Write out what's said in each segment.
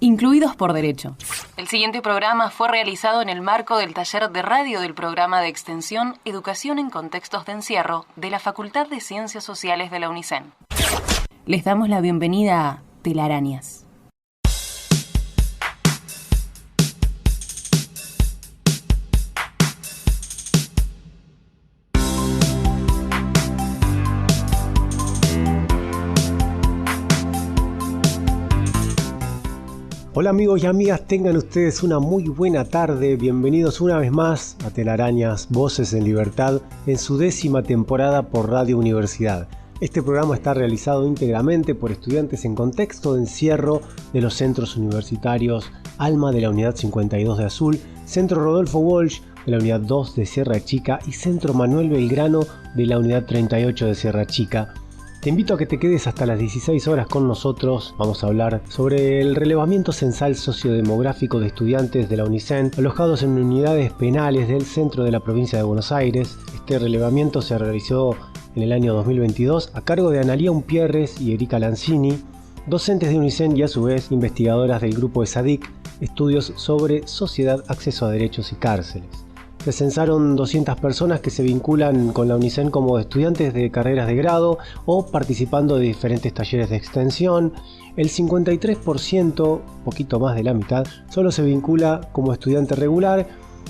incluidos por derecho. El siguiente programa fue realizado en el marco del taller de radio del programa de extensión Educación en Contextos de Encierro de la Facultad de Ciencias Sociales de la UNICEN. Les damos la bienvenida a Telarañas. Hola amigos y amigas, tengan ustedes una muy buena tarde. Bienvenidos una vez más a Telarañas, Voces en Libertad, en su 10ª temporada por Radio Universidad. Este programa está realizado íntegramente por estudiantes en contexto de encierro de los centros universitarios Alma de la Unidad 52 de Azul, Centro Rodolfo Walsh de la Unidad 2 de Sierra Chica y Centro Manuel Belgrano de la Unidad 38 de Sierra Chica. Te invito a que te quedes hasta las 16 horas con nosotros. Vamos a hablar sobre el relevamiento censal sociodemográfico de estudiantes de la UNICEN alojados en unidades penales del centro de la provincia de Buenos Aires. Este relevamiento se realizó en el año 2022 a cargo de Analía Umpierres y Erika Lanzini, docentes de UNICEN y a su vez investigadoras del grupo ESADIC, estudios sobre sociedad, acceso a derechos y cárceles. Se censaron 200 personas que se vinculan con la UNICEN como estudiantes de carreras de grado o participando de diferentes talleres de extensión. El 53%, poquito más de la mitad, solo se vincula como estudiante regular,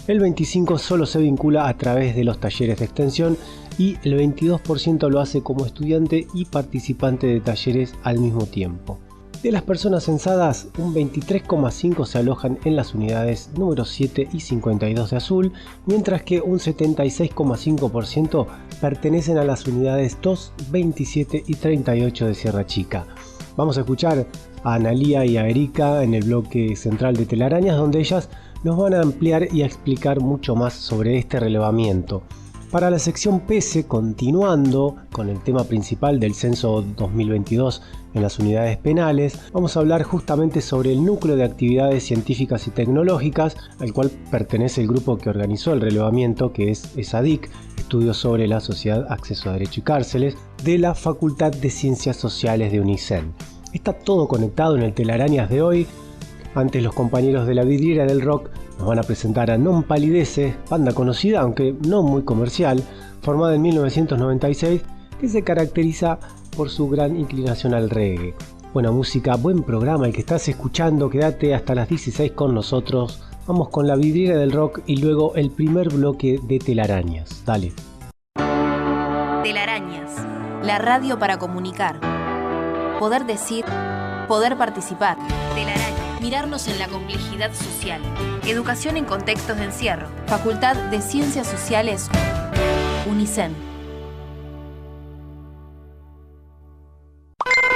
el 25% solo se vincula a través de los talleres de extensión y el 22% lo hace como estudiante y participante de talleres al mismo tiempo. De las personas censadas, un 23,5% se alojan en las unidades número 7 y 52 de Azul, mientras que un 76,5% pertenecen a las unidades 2, 27 y 38 de Sierra Chica. Vamos a escuchar a Analía y a Erika en el bloque central de Telarañas, donde ellas nos van a ampliar y a explicar mucho más sobre este relevamiento. Para la sección PC, continuando con el tema principal del censo 2022 en las unidades penales, vamos a hablar justamente sobre el núcleo de actividades científicas y tecnológicas al cual pertenece el grupo que organizó el relevamiento, que es ESADIC, Estudios sobre la Sociedad, Acceso a Derecho y Cárceles, de la Facultad de Ciencias Sociales de UNICEN. Está todo conectado en el Telarañas de hoy. Antes, los compañeros de la vidriera del rock nos van a presentar a Non Palidece, banda conocida aunque no muy comercial, formada en 1996, que se caracteriza por su gran inclinación al reggae. Buena música, buen programa el que estás escuchando, quédate hasta las 16 con nosotros. Vamos con la vidriera del rock y luego el primer bloque de Telarañas. Dale. Telarañas, la radio para comunicar, poder decir, poder participar. Telarañas. Mirarnos en la complejidad social. Educación en contextos de encierro. Facultad de Ciencias Sociales, UNICEN.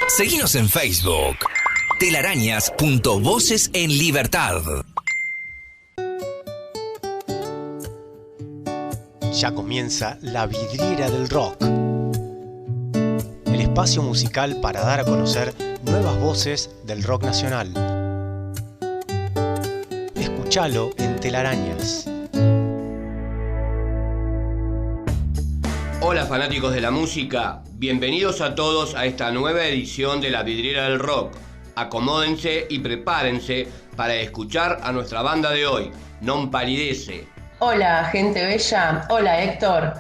Seguinos en Facebook. Telarañas.voces en libertad. Ya comienza la vidriera del rock. El espacio musical para dar a conocer nuevas voces del rock nacional. Escuchalo en Telarañas. Hola fanáticos de la música, bienvenidos a todos a esta nueva edición de la Vidriera del Rock. Acomódense y prepárense para escuchar a nuestra banda de hoy, Non Palidece. Hola gente bella, hola Héctor.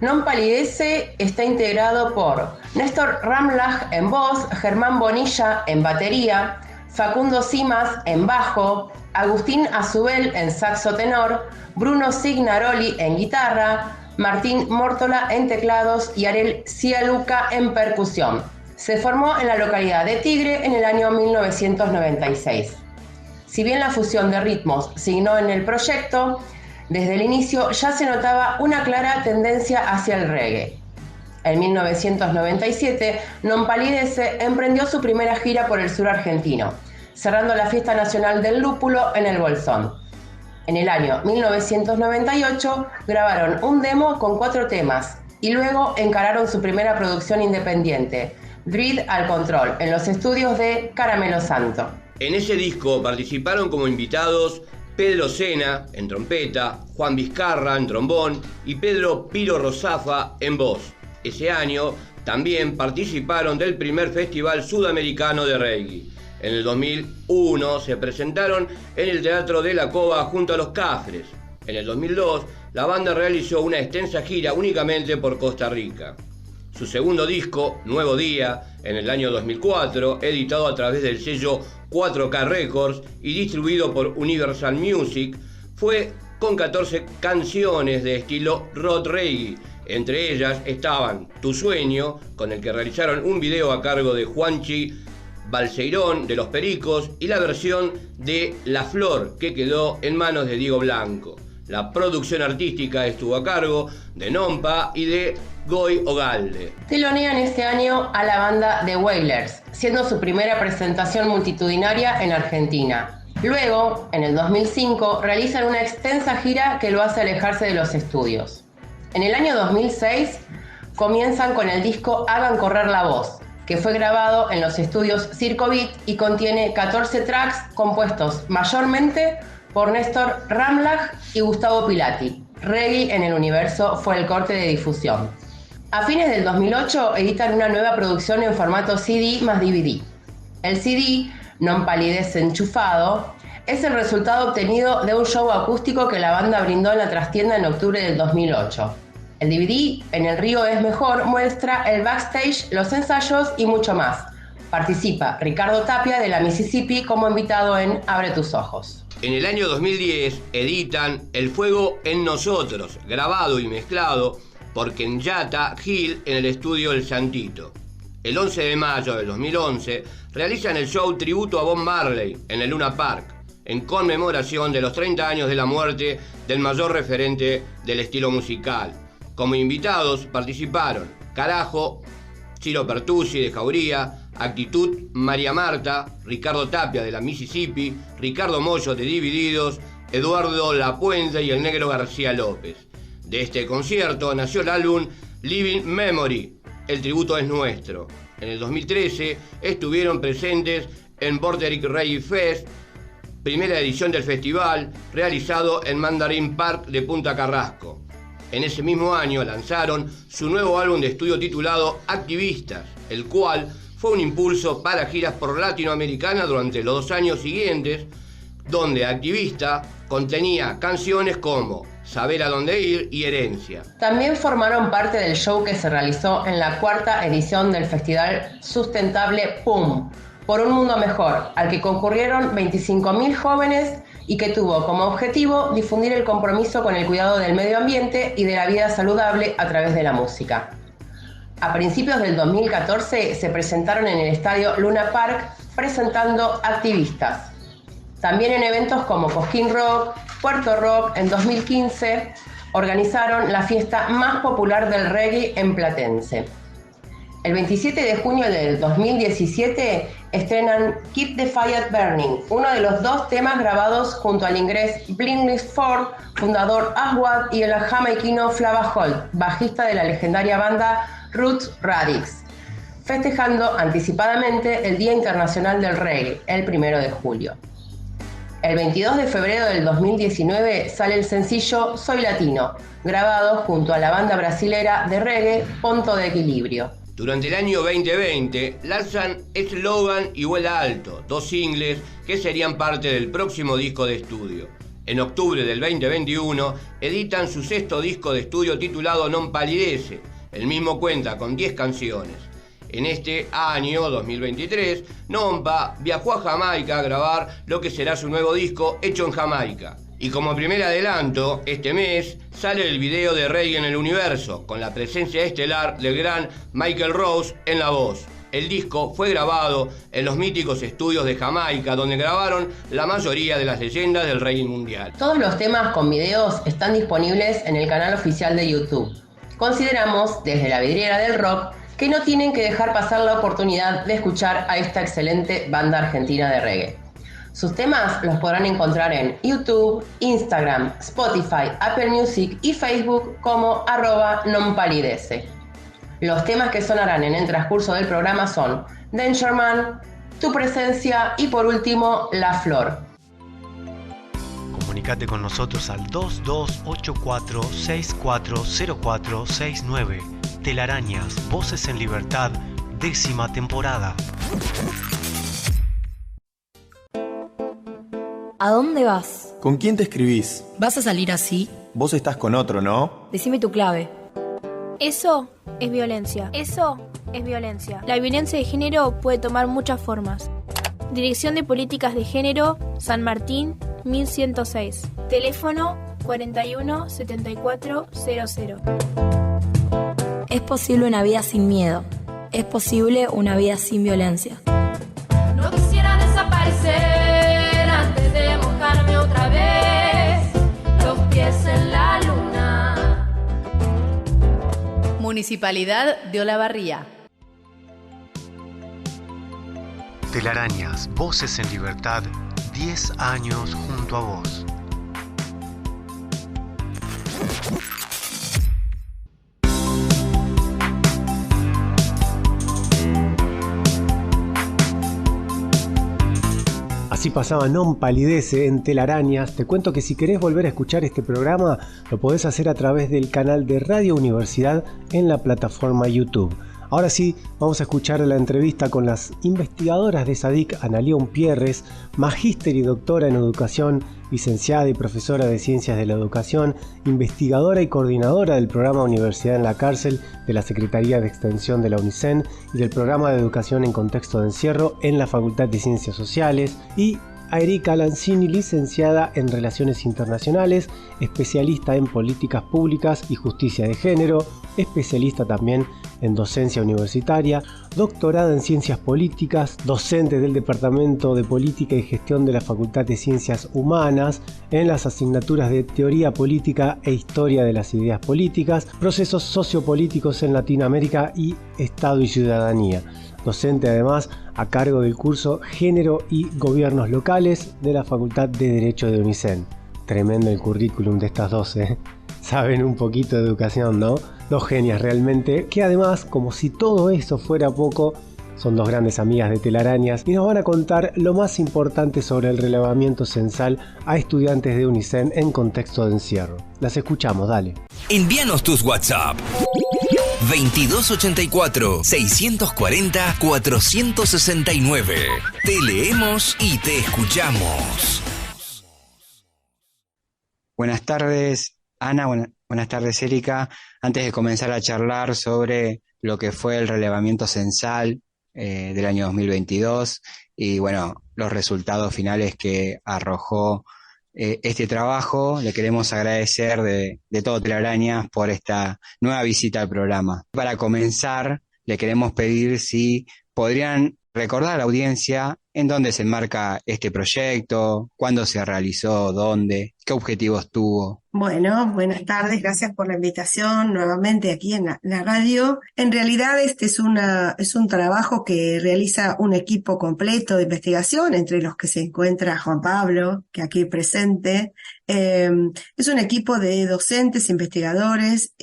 Non Palidece está integrado por Néstor Ramlach en voz, Germán Bonilla en batería, Facundo Simas en bajo, Agustín Azubel en saxo tenor, Bruno Signaroli en guitarra, Martín Mórtola en teclados y Ariel Cialuca en percusión. Se formó en la localidad de Tigre en el año 1996. Si bien la fusión de ritmos signó en el proyecto, desde el inicio ya se notaba una clara tendencia hacia el reggae. En 1997, Non Palidece emprendió su primera gira por el sur argentino, cerrando la Fiesta Nacional del Lúpulo en el Bolsón. En el año 1998 grabaron un demo con 4 temas y luego encararon su primera producción independiente, Dread al Control, en los estudios de Caramelo Santo. En ese disco participaron como invitados Pedro Sena en trompeta, Juan Vizcarra en trombón y Pedro Piro Rosafa en voz. Ese año también participaron del primer Festival Sudamericano de Reggae. En el 2001 se presentaron en el Teatro de la Cova junto a Los Cafres. En el 2002 la banda realizó una extensa gira únicamente por Costa Rica. Su segundo disco, Nuevo Día, en el año 2004, editado a través del sello 4K Records y distribuido por Universal Music, fue con 14 canciones de estilo rock reggae. Entre ellas estaban Tu Sueño, con el que realizaron un video a cargo de Juanchi Balseirón de Los Pericos, y la versión de La Flor, que quedó en manos de Diego Blanco. La producción artística estuvo a cargo de Nompa y de Goy Ogalde. Telonean este año a la banda The Wailers, siendo su primera presentación multitudinaria en Argentina. Luego, en el 2005, realizan una extensa gira que lo hace alejarse de los estudios. En el año 2006, comienzan con el disco Hagan Correr la Voz, que fue grabado en los estudios Circo Beat y contiene 14 tracks compuestos mayormente por Néstor Ramlach y Gustavo Pilati. Reggae en el universo fue el corte de difusión. A fines del 2008 editan una nueva producción en formato CD más DVD. El CD, Non Palidece Enchufado, es el resultado obtenido de un show acústico que la banda brindó en la trastienda en octubre del 2008. El DVD, En el Río es Mejor, muestra el backstage, los ensayos y mucho más. Participa Ricardo Tapia de la Mississippi como invitado en Abre tus ojos. En el año 2010 editan El Fuego en Nosotros, grabado y mezclado por Kenyatta Hill en el estudio El Santito. El 11 de mayo del 2011 realizan el show tributo a Bob Marley en el Luna Park, en conmemoración de los 30 años de la muerte del mayor referente del estilo musical. Como invitados participaron Carajo, Ciro Pertusi de Jauría, Actitud María Marta, Ricardo Tapia de la Mississippi, Ricardo Mollo de Divididos, Eduardo Lapuente y el Negro García López. De este concierto nació el álbum Living Memory, El Tributo es Nuestro. En el 2013 estuvieron presentes en Borderic Reggae Fest, primera edición del festival, realizado en Mandarin Park de Punta Carrasco. En ese mismo año lanzaron su nuevo álbum de estudio titulado Activistas, el cual fue un impulso para giras por Latinoamericana durante los 2 años siguientes, donde Activista contenía canciones como Saber a dónde ir y Herencia. También formaron parte del show que se realizó en la 4ª edición del festival sustentable PUM, por un mundo mejor, al que concurrieron 25.000 jóvenes y que tuvo como objetivo difundir el compromiso con el cuidado del medio ambiente y de la vida saludable a través de la música. A principios del 2014 se presentaron en el estadio Luna Park presentando Activistas. También en eventos como Cosquín Rock, Puerto Rock, en 2015 organizaron la fiesta más popular del reggae en Platense. El 27 de junio del 2017 estrenan Keep the Fire Burning, uno de los 2 temas grabados junto al inglés Blinkley Ford, fundador Aswad, y el jamaiquino Flava Holt, bajista de la legendaria banda Roots Radics, festejando anticipadamente el Día Internacional del Reggae, el 1 de julio. El 22 de febrero del 2019 sale el sencillo Soy Latino, grabado junto a la banda brasilera de reggae Ponto de Equilibrio. Durante el año 2020 lanzan Slogan y Vuela Alto, 2 singles que serían parte del próximo disco de estudio. En octubre del 2021 editan su 6º disco de estudio titulado Non Palidece. El mismo cuenta con 10 canciones. En este año 2023, Nompa viajó a Jamaica a grabar lo que será su nuevo disco hecho en Jamaica. Y como primer adelanto, este mes sale el video de Reggae en el Universo, con la presencia estelar del gran Michael Rose en la voz. El disco fue grabado en los míticos estudios de Jamaica, donde grabaron la mayoría de las leyendas del reggae mundial. Todos los temas con videos están disponibles en el canal oficial de YouTube. Consideramos, desde la vidriera del rock, que no tienen que dejar pasar la oportunidad de escuchar a esta excelente banda argentina de reggae. Sus temas los podrán encontrar en YouTube, Instagram, Spotify, Apple Music y Facebook como @nonpalidece. Los temas que sonarán en el transcurso del programa son Dangerman, Tu Presencia y por último La Flor. Comunicate con nosotros al 2284-640469. Telarañas, Voces en Libertad, 10ª temporada. ¿A dónde vas? ¿Con quién te escribís? ¿Vas a salir así? Vos estás con otro, ¿no? Decime tu clave. Eso es violencia. Eso es violencia. La violencia de género puede tomar muchas formas. Dirección de Políticas de Género, San Martín, 1106. Teléfono 41 74 00. Es posible una vida sin miedo. Es posible una vida sin violencia. No quisiera desaparecer antes de mojarme otra vez. Los pies en la luna. Municipalidad de Olavarría. Telarañas, Voces en Libertad, 10 años junto a vos. Así pasaba Non Palidece en Telarañas. Te cuento que si querés volver a escuchar este programa, lo podés hacer a través del canal de Radio Universidad en la plataforma YouTube. Ahora sí, vamos a escuchar la entrevista con las investigadoras de SADIC, Analía Umpierres, magíster y doctora en educación, licenciada y profesora de Ciencias de la Educación, investigadora y coordinadora del programa Universidad en la Cárcel de la Secretaría de Extensión de la UNICEN y del programa de Educación en Contexto de Encierro en la Facultad de Ciencias Sociales, y a Erika Lanzini, licenciada en Relaciones Internacionales, especialista en Políticas Públicas y Justicia de Género, especialista también en docencia universitaria, doctorada en Ciencias Políticas, docente del Departamento de Política y Gestión de la Facultad de Ciencias Humanas, en las asignaturas de Teoría Política e Historia de las Ideas Políticas, Procesos Sociopolíticos en Latinoamérica y Estado y Ciudadanía. Docente además a cargo del curso Género y Gobiernos Locales de la Facultad de Derecho de UNICEN. Tremendo el currículum de estas dos, ¿eh? Saben un poquito de educación, ¿no? Dos genias realmente, que además, como si todo eso fuera poco, son dos grandes amigas de Telarañas y nos van a contar lo más importante sobre el relevamiento censal a estudiantes de UNICEN en contexto de encierro. Las escuchamos, dale. Envíanos tus WhatsApp. 2284-640-469. Te leemos y te escuchamos. Buenas tardes, Ana. Buenas tardes, Erika. Antes de comenzar a charlar sobre lo que fue el relevamiento censal del año 2022 y bueno, los resultados finales que arrojó este trabajo, le queremos agradecer de todo Telarañas por esta nueva visita al programa. Para comenzar, le queremos pedir si podrían recordar a la audiencia en dónde se enmarca este proyecto, cuándo se realizó, dónde, qué objetivos tuvo. Bueno, buenas tardes, gracias por la invitación nuevamente aquí en la radio. En realidad este es un trabajo que realiza un equipo completo de investigación, entre los que se encuentra Juan Pablo, que aquí presente. Es un equipo de docentes, investigadores,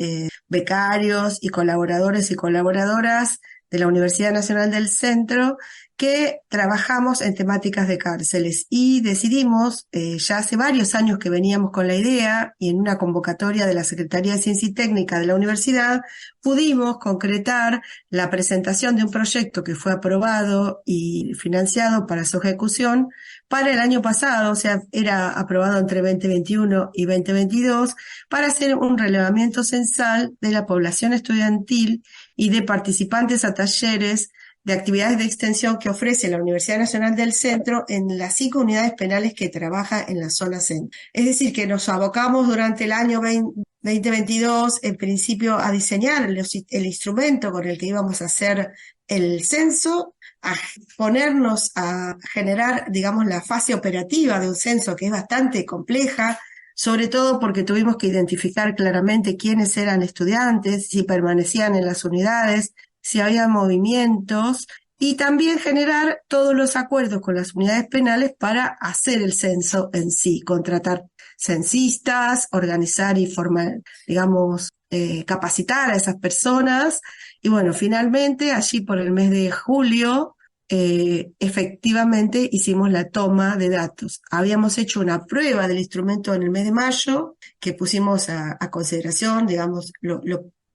becarios y colaboradores y colaboradoras de la Universidad Nacional del Centro, que trabajamos en temáticas de cárceles y decidimos, ya hace varios años que veníamos con la idea y en una convocatoria de la Secretaría de Ciencia y Técnica de la universidad pudimos concretar la presentación de un proyecto que fue aprobado y financiado para su ejecución para el año pasado, o sea, era aprobado entre 2021 y 2022 para hacer un relevamiento censal de la población estudiantil y de participantes a talleres de actividades de extensión que ofrece la Universidad Nacional del Centro en las 5 unidades penales que trabaja en la zona centro. Es decir, que nos abocamos durante el año 2022, en principio, a diseñar el instrumento con el que íbamos a hacer el censo, a ponernos a generar, digamos, la fase operativa de un censo que es bastante compleja, sobre todo porque tuvimos que identificar claramente quiénes eran estudiantes, si permanecían en las unidades, si había movimientos, y también generar todos los acuerdos con las unidades penales para hacer el censo en sí, contratar censistas, organizar y formar, digamos, capacitar a esas personas. Y bueno, finalmente, allí por el mes de julio, efectivamente hicimos la toma de datos. Habíamos hecho una prueba del instrumento en el mes de mayo, que pusimos a consideración, digamos, lo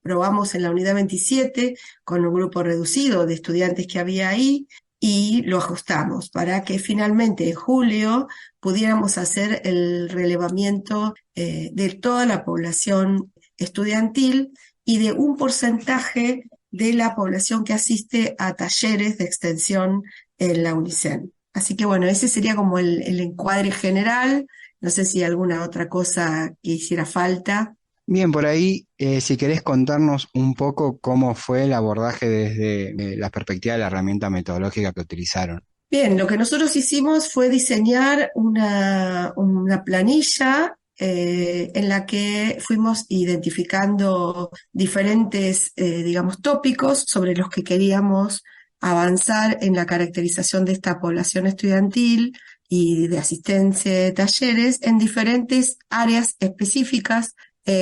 probamos en la unidad 27 con un grupo reducido de estudiantes que había ahí, y lo ajustamos para que finalmente en julio pudiéramos hacer el relevamiento de toda la población estudiantil y de un porcentaje de la población que asiste a talleres de extensión en la UNICEN. Así que bueno, ese sería como el encuadre general. No sé si alguna otra cosa que hiciera falta. Bien, por ahí, si querés contarnos un poco cómo fue el abordaje desde la perspectiva de la herramienta metodológica que utilizaron. Bien, lo que nosotros hicimos fue diseñar una planilla en la que fuimos identificando diferentes, digamos, tópicos sobre los que queríamos avanzar en la caracterización de esta población estudiantil y de asistencia de talleres en diferentes áreas específicas.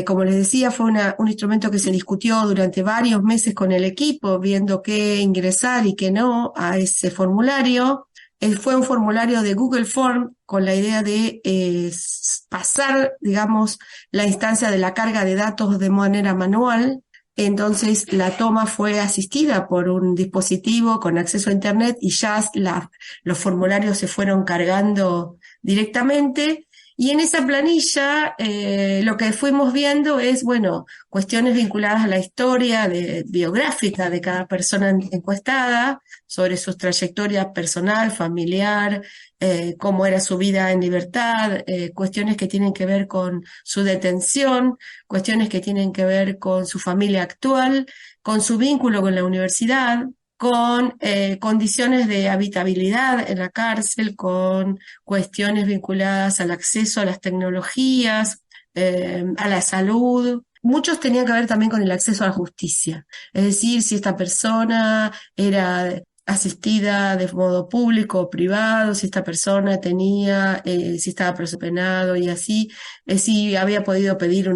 Como les decía, fue un instrumento que se discutió durante varios meses con el equipo, viendo qué ingresar y qué no a ese formulario. Fue un formulario de Google Form con la idea de pasar, digamos, la instancia de la carga de datos de manera manual. Entonces la toma fue asistida por un dispositivo con acceso a Internet y ya los formularios se fueron cargando directamente. Y en esa planilla lo que fuimos viendo es, bueno, cuestiones vinculadas a la historia biográfica de cada persona encuestada, sobre su trayectoria personal, familiar, cómo era su vida en libertad, cuestiones que tienen que ver con su detención, cuestiones que tienen que ver con su familia actual, con su vínculo con la universidad, con condiciones de habitabilidad en la cárcel, con cuestiones vinculadas al acceso a las tecnologías, a la salud. Muchos tenían que ver también con el acceso a la justicia, es decir, si esta persona era asistida de modo público o privado, si esta persona tenía, si estaba preso penado y así, si había podido pedir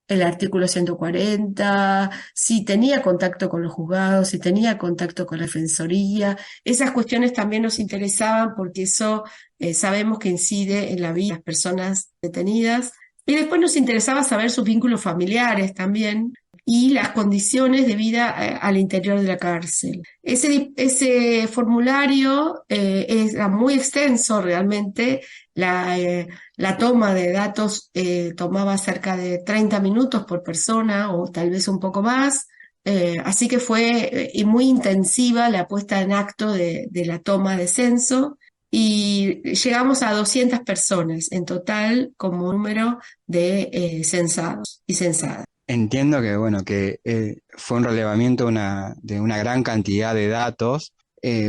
el artículo 140, si tenía contacto con los juzgados, si tenía contacto con la defensoría. Esas cuestiones también nos interesaban porque eso sabemos que incide en la vida de las personas detenidas. Y después nos interesaba saber sus vínculos familiares también y las condiciones de vida al interior de la cárcel. Ese formulario era muy extenso realmente. La toma de datos tomaba cerca de 30 minutos por persona o tal vez un poco más. Así que fue muy intensiva la puesta en acto de la toma de censo. Y llegamos a 200 personas en total como número de censados y censadas. Entiendo que, bueno, que fue un relevamiento de una gran cantidad de datos,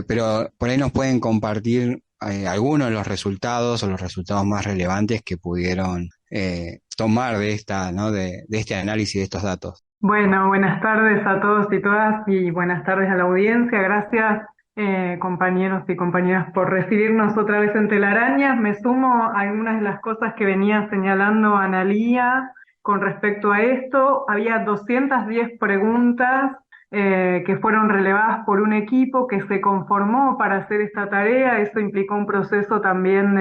pero por ahí nos pueden compartir algunos de los resultados o los resultados más relevantes que pudieron tomar de este análisis de estos datos. Bueno, buenas tardes a todos y todas y buenas tardes a la audiencia. Gracias. Compañeros y compañeras, por recibirnos otra vez en Telarañas. Me sumo a algunas de las cosas que venía señalando Analía con respecto a esto. Había 210 preguntas que fueron relevadas por un equipo que se conformó para hacer esta tarea. Eso implicó un proceso también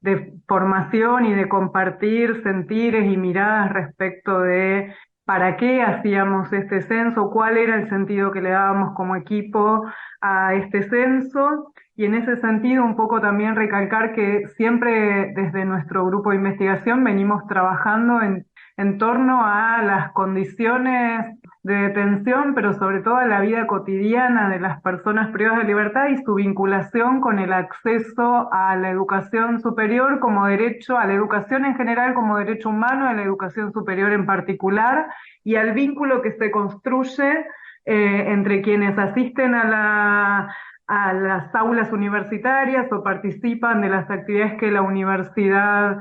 de formación y de compartir sentires y miradas respecto de para qué hacíamos este censo, cuál era el sentido que le dábamos como equipo a este censo, y en ese sentido un poco también recalcar que siempre desde nuestro grupo de investigación venimos trabajando en torno a las condiciones de detención, pero sobre todo a la vida cotidiana de las personas privadas de libertad y su vinculación con el acceso a la educación superior como derecho, a la educación en general como derecho humano, a la educación superior en particular, y al vínculo que se construye entre quienes asisten a las aulas universitarias o participan de las actividades que la universidad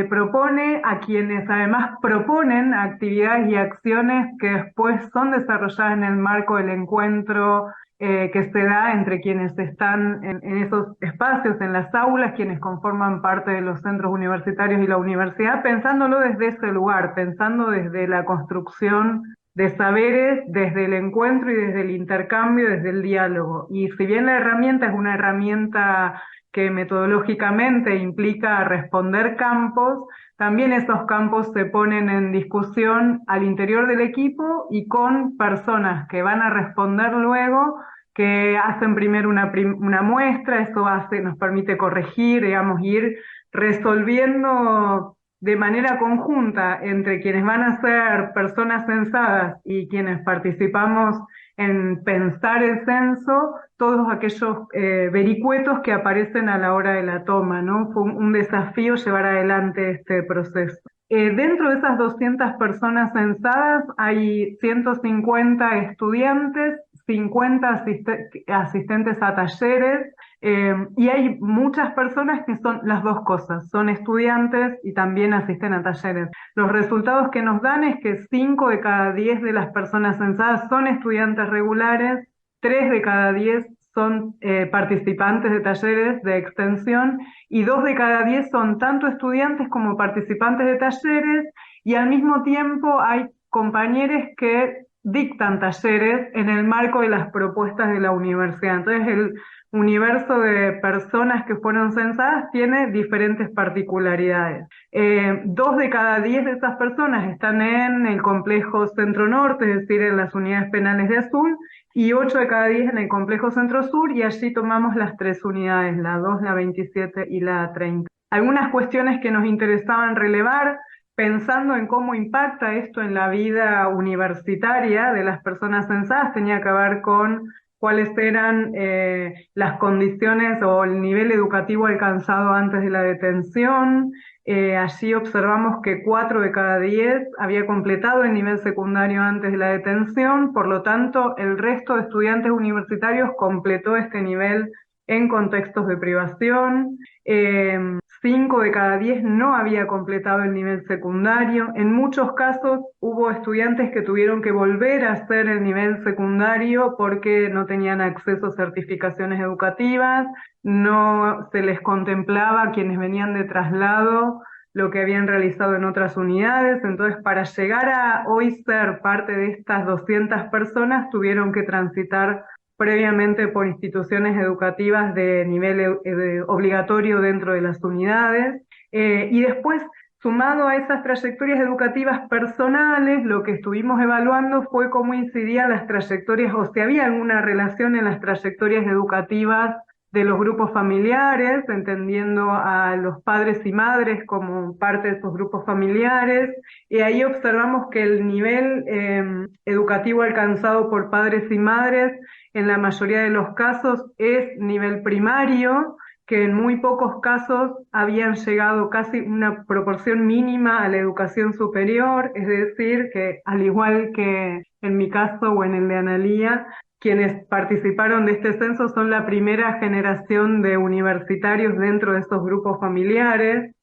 propone, a quienes además proponen actividades y acciones que después son desarrolladas en el marco del encuentro que se da entre quienes están en esos espacios, en las aulas, quienes conforman parte de los centros universitarios y la universidad, pensándolo desde ese lugar, pensando desde la construcción de saberes, desde el encuentro y desde el intercambio, desde el diálogo. Y si bien la herramienta es una herramienta que metodológicamente implica responder campos, también esos campos se ponen en discusión al interior del equipo y con personas que van a responder luego que hacen primero una muestra, eso nos permite corregir, digamos, ir resolviendo de manera conjunta entre quienes van a ser personas censadas y quienes participamos en pensar el censo, todos aquellos vericuetos que aparecen a la hora de la toma, ¿no? Fue un desafío llevar adelante este proceso. Dentro de esas 200 personas censadas hay 150 estudiantes, 50 asistentes a talleres, y hay muchas personas que son las dos cosas, son estudiantes y también asisten a talleres. Los resultados que nos dan es que 5 de cada 10 de las personas censadas son estudiantes regulares, 3 de cada 10 son participantes de talleres de extensión y 2 de cada 10 son tanto estudiantes como participantes de talleres, y al mismo tiempo hay compañeros que dictan talleres en el marco de las propuestas de la universidad. Entonces el universo de personas que fueron censadas tiene diferentes particularidades. 2 de cada 10 de esas personas están en el complejo Centro Norte, es decir, en las unidades penales de Azul, y 8 de cada 10 en el complejo Centro Sur, y allí tomamos las 3 unidades, la 2, la 27 y la 30. Algunas cuestiones que nos interesaban relevar, pensando en cómo impacta esto en la vida universitaria de las personas censadas, tenía que ver con cuáles eran las condiciones o el nivel educativo alcanzado antes de la detención. Allí observamos que 4 de cada 10 había completado el nivel secundario antes de la detención, por lo tanto el resto de estudiantes universitarios completó este nivel en contextos de privación. 5 de cada 10 no había completado el nivel secundario. En muchos casos hubo estudiantes que tuvieron que volver a hacer el nivel secundario porque no tenían acceso a certificaciones educativas, no se les contemplaba a quienes venían de traslado lo que habían realizado en otras unidades. Entonces, para llegar a hoy ser parte de estas 200 personas, tuvieron que transitar previamente por instituciones educativas de nivel obligatorio dentro de las unidades, y después, sumado a esas trayectorias educativas personales, lo que estuvimos evaluando fue cómo incidían las trayectorias, o si había alguna relación en las trayectorias educativas de los grupos familiares, entendiendo a los padres y madres como parte de esos grupos familiares, y ahí observamos que el nivel educativo alcanzado por padres y madres en la mayoría de los casos es nivel primario, que en muy pocos casos habían llegado casi una proporción mínima a la educación superior, es decir, que al igual que en mi caso o en el de Analía, quienes participaron de este censo son la primera generación de universitarios dentro de estos grupos familiares.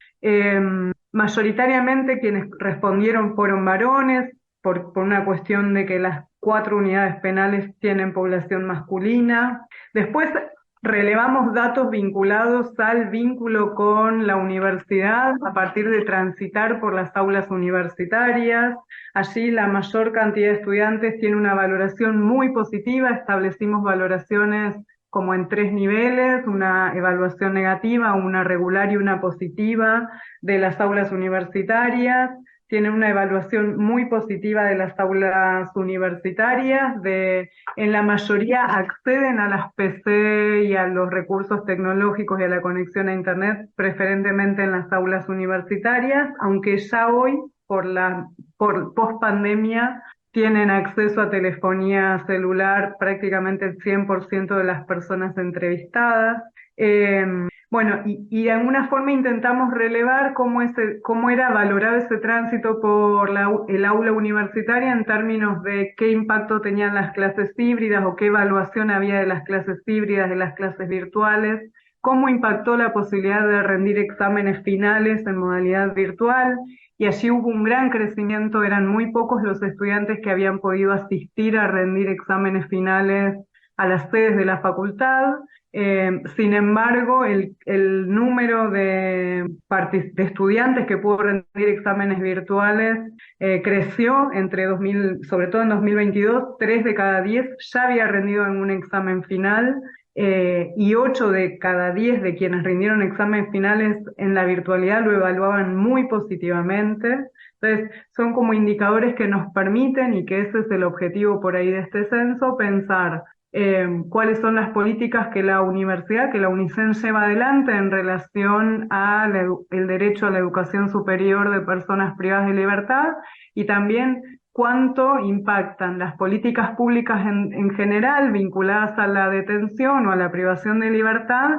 Mayoritariamente quienes respondieron fueron varones, por una cuestión de que las 4 unidades penales tienen población masculina. Después relevamos datos vinculados al vínculo con la universidad a partir de transitar por las aulas universitarias. Allí la mayor cantidad de estudiantes tiene una valoración muy positiva. Establecimos valoraciones como en 3 niveles, una evaluación negativa, una regular y una positiva de las aulas universitarias. Tienen una evaluación muy positiva de las aulas universitarias, en la mayoría acceden a las PC y a los recursos tecnológicos y a la conexión a Internet, preferentemente en las aulas universitarias, aunque ya hoy, por post-pandemia, tienen acceso a telefonía celular prácticamente el 100% de las personas entrevistadas. Bueno, y de alguna forma intentamos relevar cómo era valorado ese tránsito por el aula universitaria en términos de qué impacto tenían las clases híbridas o qué evaluación había de las clases híbridas, de las clases virtuales, cómo impactó la posibilidad de rendir exámenes finales en modalidad virtual, y allí hubo un gran crecimiento, eran muy pocos los estudiantes que habían podido asistir a rendir exámenes finales a las sedes de la facultad. Sin embargo, el número de estudiantes que pudo rendir exámenes virtuales creció sobre todo en 2022, 3 de cada 10 ya había rendido algún examen final, y 8 de cada 10 de quienes rindieron exámenes finales en la virtualidad lo evaluaban muy positivamente. Entonces, son como indicadores que nos permiten, y que ese es el objetivo por ahí de este censo, pensar cuáles son las políticas que la universidad, que la UNICEN lleva adelante en relación a el derecho a la educación superior de personas privadas de libertad, y también cuánto impactan las políticas públicas en general vinculadas a la detención o a la privación de libertad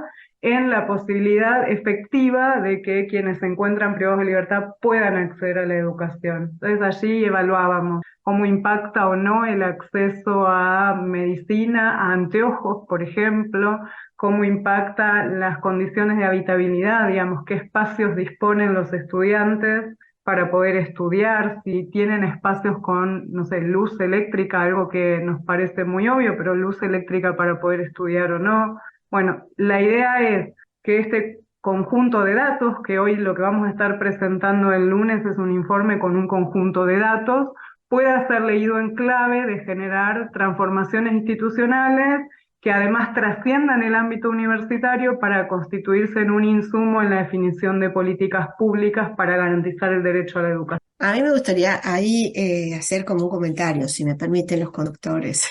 en la posibilidad efectiva de que quienes se encuentran privados de libertad puedan acceder a la educación. Entonces allí evaluábamos cómo impacta o no el acceso a medicina, a anteojos, por ejemplo, cómo impacta las condiciones de habitabilidad, digamos, qué espacios disponen los estudiantes para poder estudiar, si tienen espacios con, no sé, luz eléctrica, algo que nos parece muy obvio, pero luz eléctrica para poder estudiar o no. Bueno, la idea es que este conjunto de datos, que hoy lo que vamos a estar presentando el lunes es un informe con un conjunto de datos, pueda ser leído en clave de generar transformaciones institucionales que además trasciendan el ámbito universitario para constituirse en un insumo en la definición de políticas públicas para garantizar el derecho a la educación. A mí me gustaría ahí hacer como un comentario, si me permiten los conductores,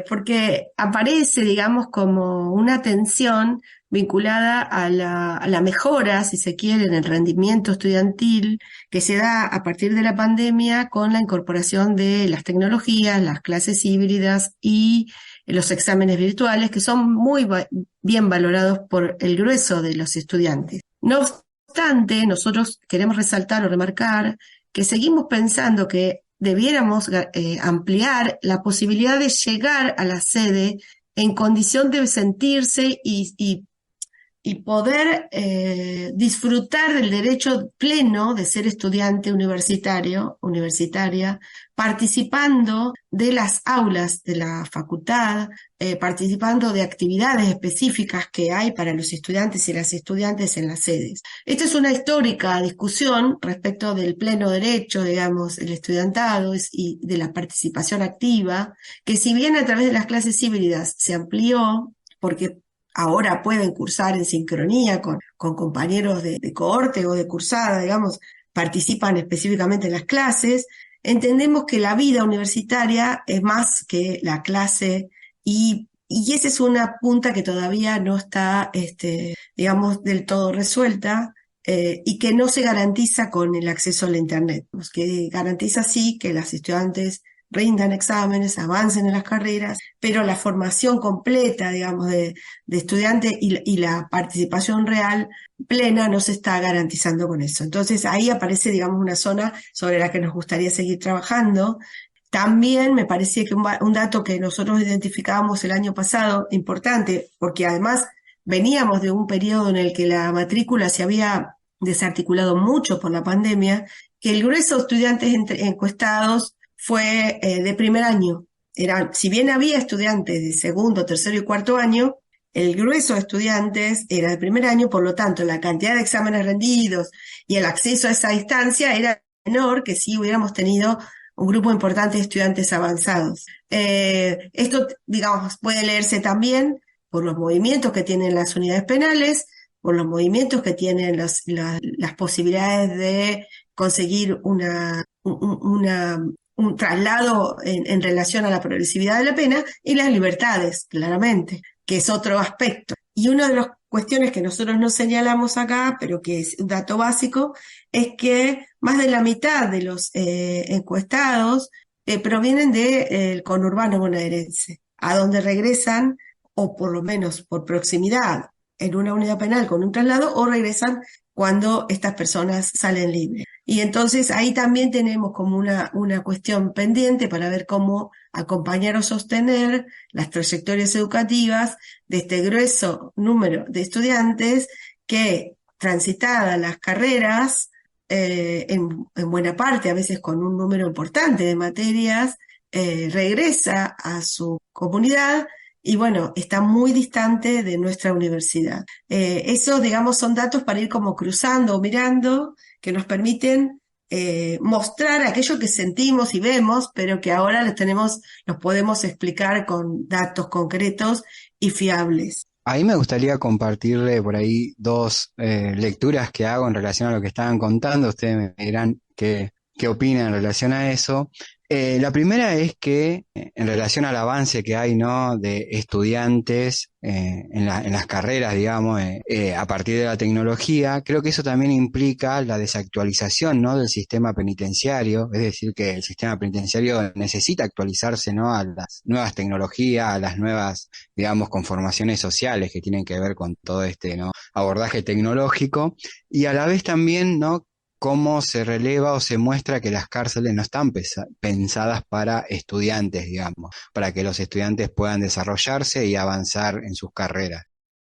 porque aparece, digamos, como una tensión vinculada a la mejora, si se quiere, en el rendimiento estudiantil que se da a partir de la pandemia con la incorporación de las tecnologías, las clases híbridas y los exámenes virtuales, que son muy bien valorados por el grueso de los estudiantes. No obstante, nosotros queremos resaltar o remarcar que seguimos pensando que debiéramos ampliar la posibilidad de llegar a la sede en condición de sentirse y poder disfrutar del derecho pleno de ser estudiante universitaria, participando de las aulas de la facultad, participando de actividades específicas que hay para los estudiantes y las estudiantes en las sedes. Esta es una histórica discusión respecto del pleno derecho, digamos, el estudiantado y de la participación activa, que si bien a través de las clases híbridas se amplió, porque ahora pueden cursar en sincronía con compañeros de cohorte o de cursada, digamos, participan específicamente en las clases. Entendemos que la vida universitaria es más que la clase y esa es una punta que todavía no está, digamos, del todo resuelta y que no se garantiza con el acceso a la Internet, que garantiza sí que los estudiantes rindan exámenes, avancen en las carreras, pero la formación completa, digamos, de estudiante y la participación real plena no se está garantizando con eso. Entonces ahí aparece, digamos, una zona sobre la que nos gustaría seguir trabajando. También me parecía que un dato que nosotros identificábamos el año pasado, importante, porque además veníamos de un periodo en el que la matrícula se había desarticulado mucho por la pandemia, que el grueso de estudiantes encuestados fue de primer año. Si bien había estudiantes de segundo, tercero y cuarto año, el grueso de estudiantes era de primer año, por lo tanto la cantidad de exámenes rendidos y el acceso a esa distancia era menor que si hubiéramos tenido un grupo importante de estudiantes avanzados. Esto, digamos, puede leerse también por los movimientos que tienen las unidades penales, por los movimientos que tienen las posibilidades de conseguir un traslado en relación a la progresividad de la pena y las libertades, claramente, que es otro aspecto. Y una de las cuestiones que nosotros no señalamos acá, pero que es un dato básico, es que más de la mitad de los encuestados provienen del conurbano bonaerense, a donde regresan, o por lo menos por proximidad, en una unidad penal con un traslado, o regresan cuando estas personas salen libres. Y entonces ahí también tenemos como una cuestión pendiente para ver cómo acompañar o sostener las trayectorias educativas de este grueso número de estudiantes que, transitadas las carreras, en buena parte, a veces con un número importante de materias, regresa a su comunidad y bueno, está muy distante de nuestra universidad. Eso, digamos, son datos para ir como cruzando o mirando, que nos permiten mostrar aquello que sentimos y vemos, pero que ahora los podemos explicar con datos concretos y fiables. Ahí me gustaría compartirle por ahí dos lecturas que hago en relación a lo que estaban contando. Ustedes me dirán qué opinan en relación a eso. La primera es que en relación al avance que hay, ¿no?, de estudiantes en las carreras, digamos, a partir de la tecnología, creo que eso también implica la desactualización, ¿no?, del sistema penitenciario, es decir, que el sistema penitenciario necesita actualizarse, ¿no?, a las nuevas tecnologías, a las nuevas, digamos, conformaciones sociales que tienen que ver con todo este, ¿no?, abordaje tecnológico, y a la vez también, ¿no?, cómo se releva o se muestra que las cárceles no están pensadas para estudiantes, digamos, para que los estudiantes puedan desarrollarse y avanzar en sus carreras.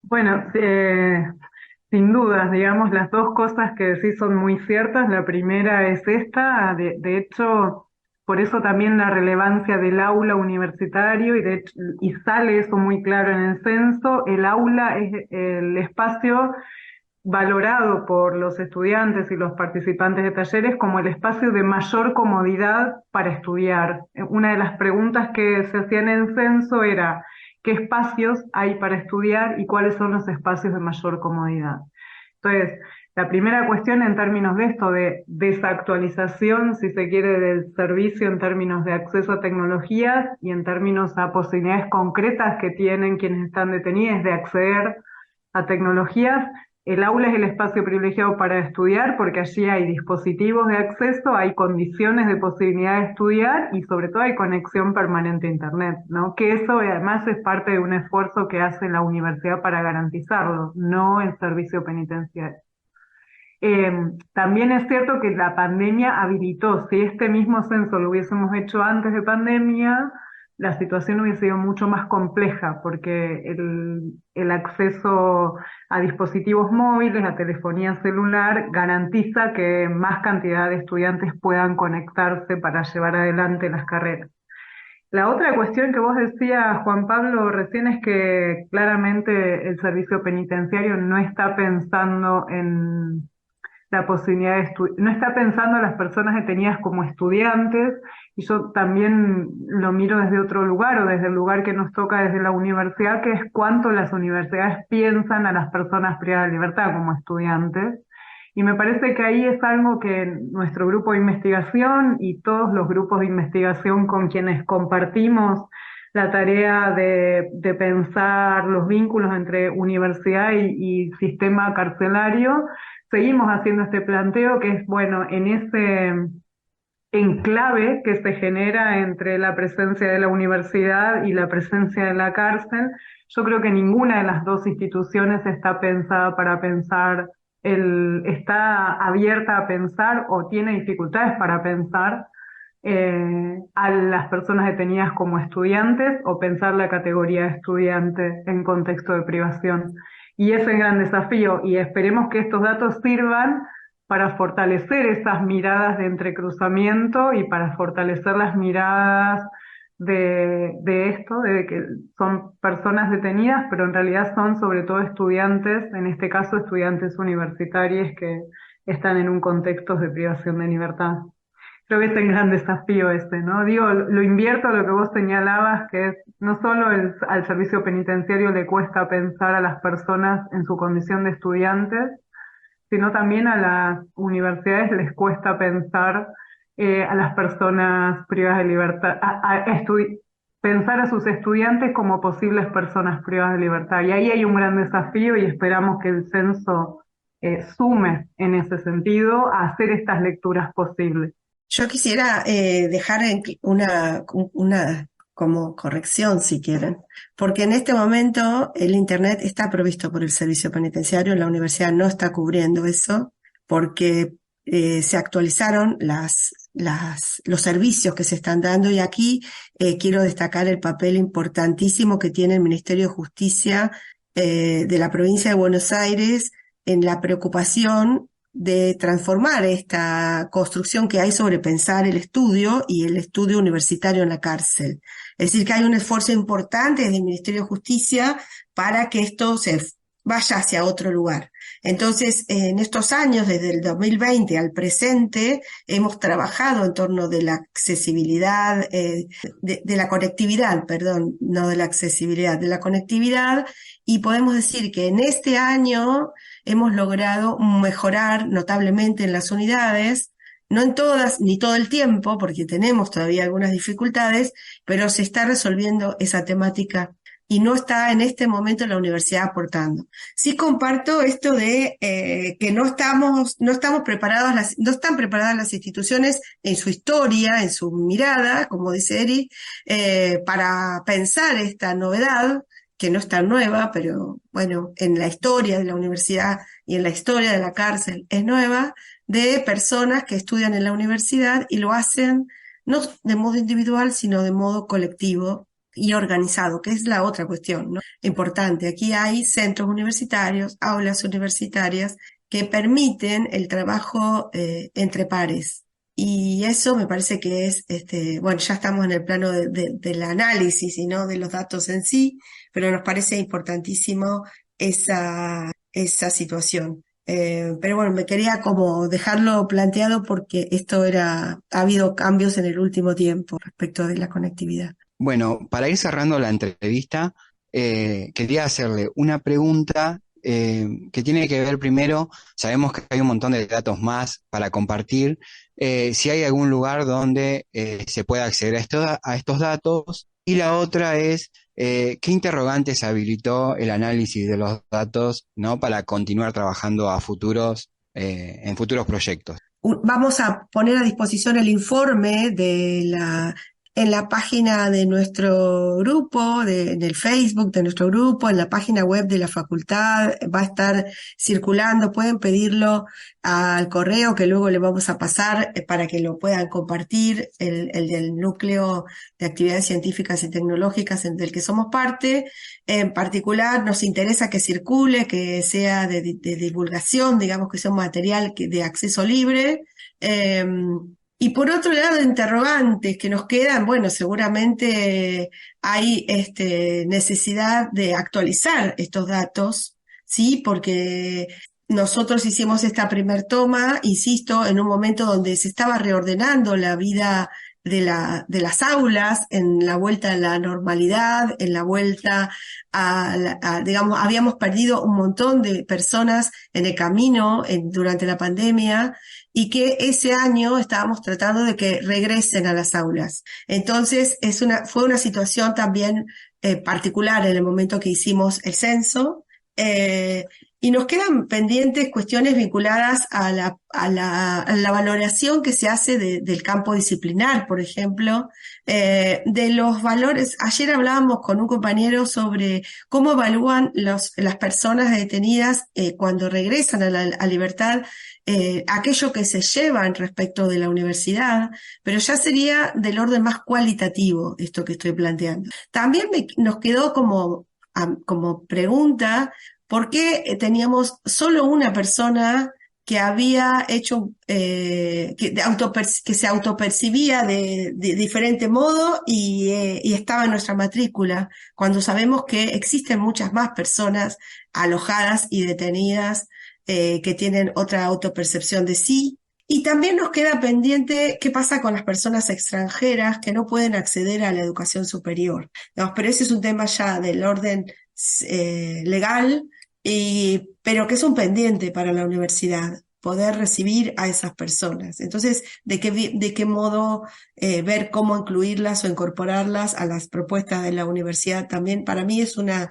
Bueno, sin dudas, digamos, las dos cosas que decís son muy ciertas. La primera es esta, de hecho, por eso también la relevancia del aula universitario, y sale eso muy claro en el censo. El aula es el espacio valorado por los estudiantes y los participantes de talleres como el espacio de mayor comodidad para estudiar. Una de las preguntas que se hacían en el censo era ¿qué espacios hay para estudiar y cuáles son los espacios de mayor comodidad? Entonces, la primera cuestión en términos de esto, de desactualización, si se quiere, del servicio en términos de acceso a tecnologías y en términos a posibilidades concretas que tienen quienes están detenidos de acceder a tecnologías. El aula es el espacio privilegiado para estudiar porque allí hay dispositivos de acceso, hay condiciones de posibilidad de estudiar y sobre todo hay conexión permanente a Internet, ¿no? Que eso además es parte de un esfuerzo que hace la universidad para garantizarlo, no el servicio penitenciario. También es cierto que la pandemia habilitó, si este mismo censo lo hubiésemos hecho antes de pandemia, la situación hubiese sido mucho más compleja porque el acceso a dispositivos móviles, a telefonía celular, garantiza que más cantidad de estudiantes puedan conectarse para llevar adelante las carreras. La otra cuestión que vos decías, Juan Pablo, recién es que claramente el servicio penitenciario no está pensando en la posibilidad de no está pensando a las personas detenidas como estudiantes, y yo también lo miro desde otro lugar, o desde el lugar que nos toca desde la universidad, que es cuánto las universidades piensan a las personas privadas de libertad como estudiantes. Y me parece que ahí es algo que nuestro grupo de investigación y todos los grupos de investigación con quienes compartimos la tarea de pensar los vínculos entre universidad y sistema carcelario, seguimos haciendo este planteo que es, bueno, en ese enclave que se genera entre la presencia de la universidad y la presencia de la cárcel, yo creo que ninguna de las dos instituciones está pensada para pensar, está abierta a pensar o tiene dificultades para pensar a las personas detenidas como estudiantes o pensar la categoría de estudiante en contexto de privación. Y ese es el gran desafío, y esperemos que estos datos sirvan para fortalecer esas miradas de entrecruzamiento y para fortalecer las miradas de esto, de que son personas detenidas, pero en realidad son sobre todo estudiantes, en este caso estudiantes universitarios que están en un contexto de privación de libertad. Creo que es el gran desafío ¿no? Digo, lo invierto a lo que vos señalabas, que es no solo al servicio penitenciario le cuesta pensar a las personas en su condición de estudiantes, sino también a las universidades les cuesta pensar a las personas privadas de libertad, pensar a sus estudiantes como posibles personas privadas de libertad. Y ahí hay un gran desafío y esperamos que el censo sume en ese sentido a hacer estas lecturas posibles. Yo quisiera dejar una como corrección, si quieren, porque en este momento el Internet está provisto por el servicio penitenciario, la universidad no está cubriendo eso, porque se actualizaron los servicios que se están dando, y aquí quiero destacar el papel importantísimo que tiene el Ministerio de Justicia de la provincia de Buenos Aires en la preocupación de transformar esta construcción que hay sobre pensar el estudio y el estudio universitario en la cárcel. Es decir, que hay un esfuerzo importante desde el Ministerio de Justicia para que esto se vaya hacia otro lugar. Entonces, en estos años, desde el 2020 al presente, hemos trabajado en torno de la accesibilidad, de la conectividad, perdón, no de la accesibilidad, de la conectividad, y podemos decir que en este año hemos logrado mejorar notablemente en las unidades no en todas ni todo el tiempo, porque tenemos todavía algunas dificultades, pero se está resolviendo esa temática y no está en este momento la universidad aportando. Sí comparto esto de que no están preparadas las instituciones en su historia, en su mirada, como dice Eri, para pensar esta novedad, que no es tan nueva, pero bueno, en la historia de la universidad y en la historia de la cárcel es nueva, de personas que estudian en la universidad y lo hacen no de modo individual, sino de modo colectivo y organizado, que es la otra cuestión, ¿no? Importante. Aquí hay centros universitarios, aulas universitarias que permiten el trabajo entre pares. Y eso me parece que es, bueno, ya estamos en el plano del análisis y no de los datos en sí, pero nos parece importantísimo esa situación. Pero bueno, me quería como dejarlo planteado porque ha habido cambios en el último tiempo respecto de la conectividad. Bueno, para ir cerrando la entrevista, quería hacerle una pregunta que tiene que ver primero, sabemos que hay un montón de datos más para compartir, si hay algún lugar donde se pueda acceder a estos datos, y la otra es qué interrogantes habilitó el análisis de los datos, ¿no? Para continuar trabajando en futuros proyectos. Vamos a poner a disposición el informe en la página de nuestro grupo, en el Facebook de nuestro grupo, en la página web de la facultad, va a estar circulando, pueden pedirlo al correo que luego le vamos a pasar para que lo puedan compartir, el del núcleo de actividades científicas y tecnológicas del que somos parte. En particular nos interesa que circule, que sea de divulgación, digamos que sea un material de acceso libre. Y por otro lado, interrogantes que nos quedan, bueno, seguramente hay necesidad de actualizar estos datos, ¿sí? Porque nosotros hicimos esta primer toma, insisto, en un momento donde se estaba reordenando la vida de las aulas, en la vuelta a la normalidad, en la vuelta digamos, habíamos perdido un montón de personas en el camino durante la pandemia, y que ese año estábamos tratando de que regresen a las aulas. Entonces, fue una situación también particular en el momento que hicimos el censo, y nos quedan pendientes cuestiones vinculadas a la valoración que se hace del campo disciplinar, por ejemplo, de los valores. Ayer hablábamos con un compañero sobre cómo evalúan las personas detenidas cuando regresan a libertad, aquello que se llevan respecto de la universidad, pero ya sería del orden más cualitativo esto que estoy planteando. También nos quedó como pregunta, ¿por qué teníamos solo una persona que había hecho, que se autopercibía de diferente modo y estaba en nuestra matrícula, cuando sabemos que existen muchas más personas alojadas y detenidas que tienen otra autopercepción de sí? Y también nos queda pendiente qué pasa con las personas extranjeras que no pueden acceder a la educación superior. Digamos, pero ese es un tema ya del orden legal, pero que es un pendiente para la universidad, poder recibir a esas personas. Entonces, ¿de qué modo ver cómo incluirlas o incorporarlas a las propuestas de la universidad? También para mí es una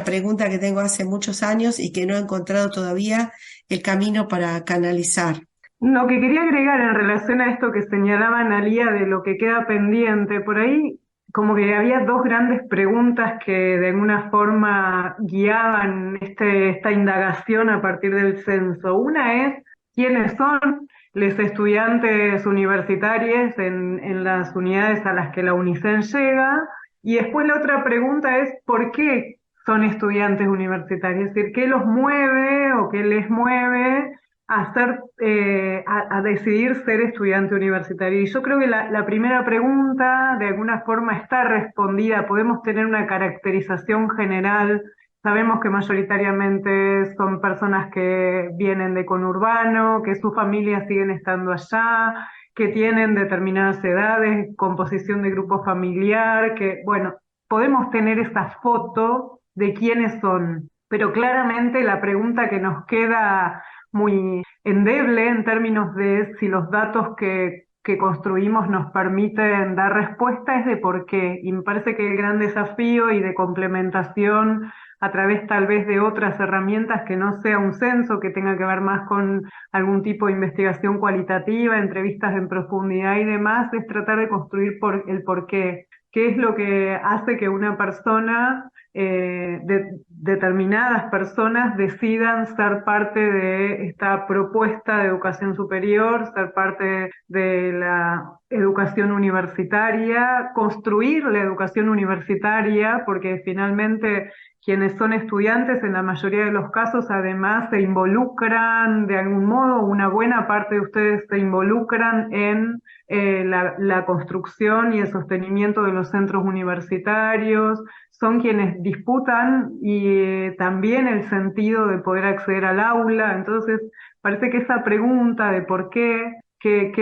pregunta que tengo hace muchos años y que no he encontrado todavía el camino para canalizar. Lo que quería agregar en relación a esto que señalaba Analía de lo que queda pendiente, por ahí como que había dos grandes preguntas que de alguna forma guiaban esta indagación a partir del censo. Una es, ¿quiénes son los estudiantes universitarios en las unidades a las que la UNICEN llega? Y después la otra pregunta es, ¿por qué son estudiantes universitarios? Es decir, ¿qué los mueve o qué les mueve a decidir ser estudiante universitario? Y yo creo que la primera pregunta de alguna forma está respondida. Podemos tener una caracterización general. Sabemos que mayoritariamente son personas que vienen de conurbano, que sus familias siguen estando allá, que tienen determinadas edades, composición de grupo familiar, que, bueno, podemos tener esa foto de quiénes son. Pero claramente la pregunta que nos queda muy endeble en términos de si los datos que construimos nos permiten dar respuesta, es de por qué. Y me parece que el gran desafío y de complementación a través tal vez de otras herramientas que no sea un censo, que tenga que ver más con algún tipo de investigación cualitativa, entrevistas en profundidad y demás, es tratar de construir el por qué. ¿Qué es lo que hace que una persona, determinadas personas decidan ser parte de esta propuesta de educación superior, ser parte de la educación universitaria, construir la educación universitaria, porque finalmente quienes son estudiantes en la mayoría de los casos además se involucran de algún modo, una buena parte de ustedes se involucran en la construcción y el sostenimiento de los centros universitarios, son quienes disputan y también el sentido de poder acceder al aula. Entonces parece que esa pregunta de por qué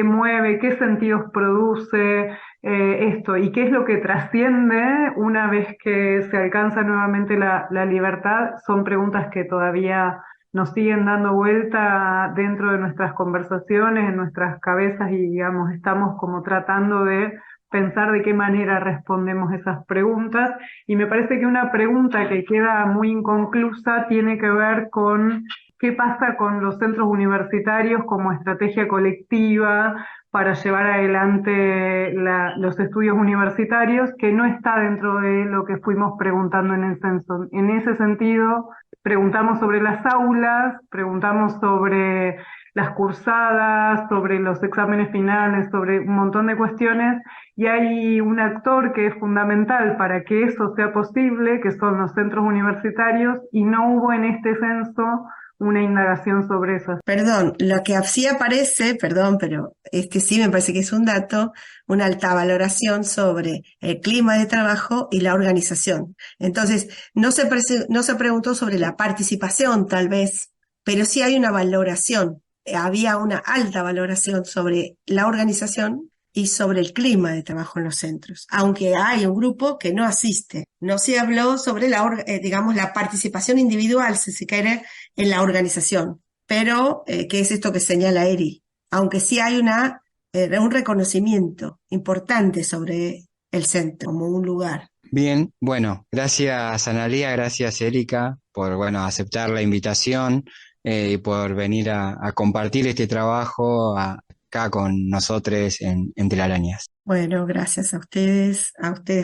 mueve, qué sentidos produce esto y qué es lo que trasciende una vez que se alcanza nuevamente la libertad, son preguntas que todavía nos siguen dando vuelta dentro de nuestras conversaciones, en nuestras cabezas, y digamos, estamos como tratando de pensar de qué manera respondemos esas preguntas. Y me parece que una pregunta que queda muy inconclusa tiene que ver con qué pasa con los centros universitarios como estrategia colectiva para llevar adelante los estudios universitarios, que no está dentro de lo que fuimos preguntando en el censo. En ese sentido, preguntamos sobre las aulas, preguntamos sobre las cursadas, sobre los exámenes finales, sobre un montón de cuestiones, y hay un actor que es fundamental para que eso sea posible, que son los centros universitarios, y no hubo en este censo una indagación sobre eso. Perdón, lo que sí aparece, perdón, pero sí me parece que es un dato, una alta valoración sobre el clima de trabajo y la organización. Entonces, no se preguntó sobre la participación, tal vez, pero sí hay una valoración. Había una alta valoración sobre la organización y sobre el clima de trabajo en los centros, aunque hay un grupo que no asiste. No se habló sobre la participación individual, si se quiere, en la organización, pero ¿qué es esto que señala Eri? Aunque sí hay un reconocimiento importante sobre el centro como un lugar. Bien, bueno, gracias Analía, gracias Erika por aceptar la invitación y por venir a compartir este trabajo acá con nosotros en Telarañas. Bueno, gracias a ustedes